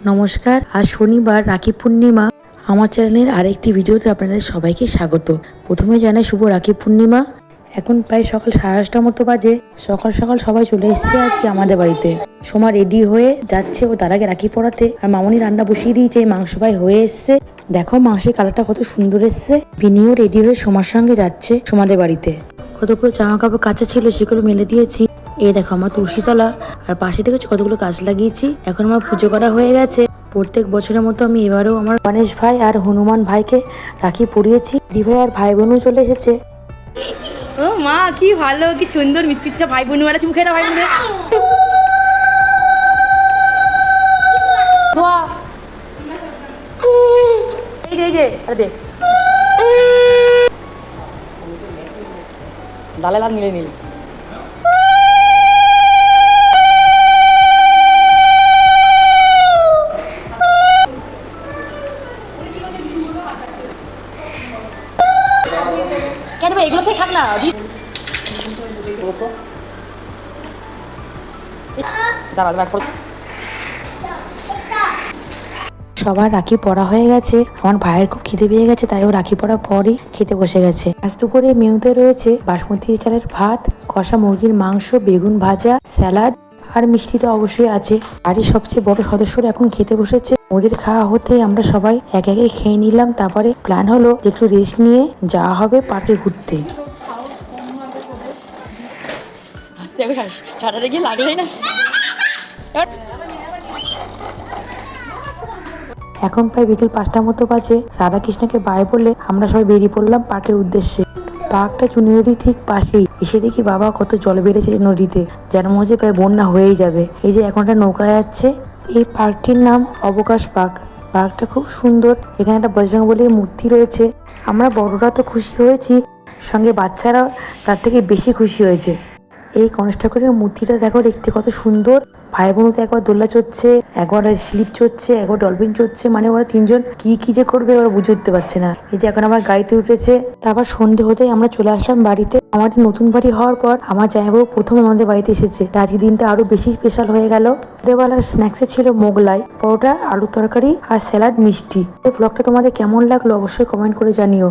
নমস্কার। আজ শনিবার, রাখি পূর্ণিমা। আমার চ্যানেলের আরেকটি ভিডিওতে আপনাদের সবাইকে স্বাগত। প্রথমে জানাই শুভ রাখি পূর্ণিমা। এখন প্রায় সকাল 8:30 মতো বাজে। সকাল সকাল সবাই চলে এসছে আজকে আমাদের বাড়িতে। সোমা রেডি হয়ে যাচ্ছে ও তার আগে রাখি পরাতে, আর মামনি রান্না বসিয়ে দিয়েছে। মাংস প্রায় হয়ে এসছে। দেখো মাংসের কালারটা কত সুন্দর এসছে। বিনিও রেডি হয়ে সোমার সঙ্গে যাচ্ছে সোমাদের বাড়িতে। কতগুলো জামা কাপড় কাচা ছিল, সেগুলো মেলে দিয়েছি। এই দেখো আমার তুলসীতলা, আর পাশে দেখেছি কতগুলো গাছ লাগিয়েছি। এখন আমার পুজো করা হয়ে গেছে। প্রত্যেক বছরের মতো আমি এবারেও আমার গণেশ ভাই আর হনুমান ভাইকে রাখি পরিয়েছি। দিভাই আর ভাই বোনও চলে এসেছে। ও মা, কি ভালো, কি সুন্দর মিষ্টি ভাই বোন ওরা মুখে না ভাই বোনের এই যে আরে দে ডালে লাল নিলে নীল। কেন ভাই এগুলো থেকে খাক না সবার রাখি পরা হয়ে গেছে। আমার ভাইয়ের খুব খিদে পেয়ে গেছে, তাই ও রাখি পরার পরই খেতে বসে গেছে। আজ দুপুরে মেনুতে রয়েছে বাসমতি চালের ভাত, কষা মুরগির মাংস, বেগুন ভাজা, স্যালাড আর মিষ্টি তো অবশ্যই আছে। বাড়ির সবচেয়ে বড় সদস্যরা এখন খেতে বসেছে। ওদের খাওয়া হতে আমরা সবাই এক একে খেয়ে নিলাম। তারপরে প্ল্যান হলো যে একটু রেস্ট নিয়ে যাওয়া হবে পার্কে ঘুরতে। এখন প্রায় বিকেল 5টার মতো বাজে। রাধাকৃষ্ণকে বাই বলে আমরা সবাই বেরিয়ে পড়লাম পার্কের উদ্দেশ্যে। পার্কটা চুনি নদীর ঠিক পাশেই। এসে দেখি বাবা কত জল বেড়েছে নদীতে, যেন মনে হচ্ছে প্রায় বন্যা হয়েই যাবে। এই যে এখন একটা নৌকা যাচ্ছে। এই পার্কটির নাম অবকাশ পার্ক। পার্কটা খুব সুন্দর। এখানে একটা বজরংবলীর মূর্তি রয়েছে। আমরা বড়রা তো খুশি হয়েছি, সঙ্গে বাচ্চারা তার থেকে বেশি খুশি হয়েছে। এই গণেশ ঠাকুরের মূর্তিটা দেখো, দেখতে কত সুন্দর। ভাই বোন তো একবার দোলনা চড়ছে, একবার স্লিপ চড়ছে, একবার ডলফিন চড়ছে। মানে ওরা তিনজন কি যে করবে ওরা বুঝে উঠতে পারছে না। এই যে এখন আমার গাড়িতে উঠেছে। তারপর সন্ধে হতেই আমরা চলে আসলাম বাড়িতে। আমাদের নতুন বাড়ি হওয়ার পর আমার জামাইবাবু প্রথম আমাদের বাড়িতে এসেছে। আজকের দিনটা আরো বেশি স্পেশাল হয়ে গেল। দেওয়ালার স্ন্যাক্সে ছিল মোগলাই, পরোটা, আলু তরকারি আর স্যালাড, মিষ্টি। এই ব্লগটা তোমাদের কেমন লাগলো অবশ্যই কমেন্ট করে জানিও।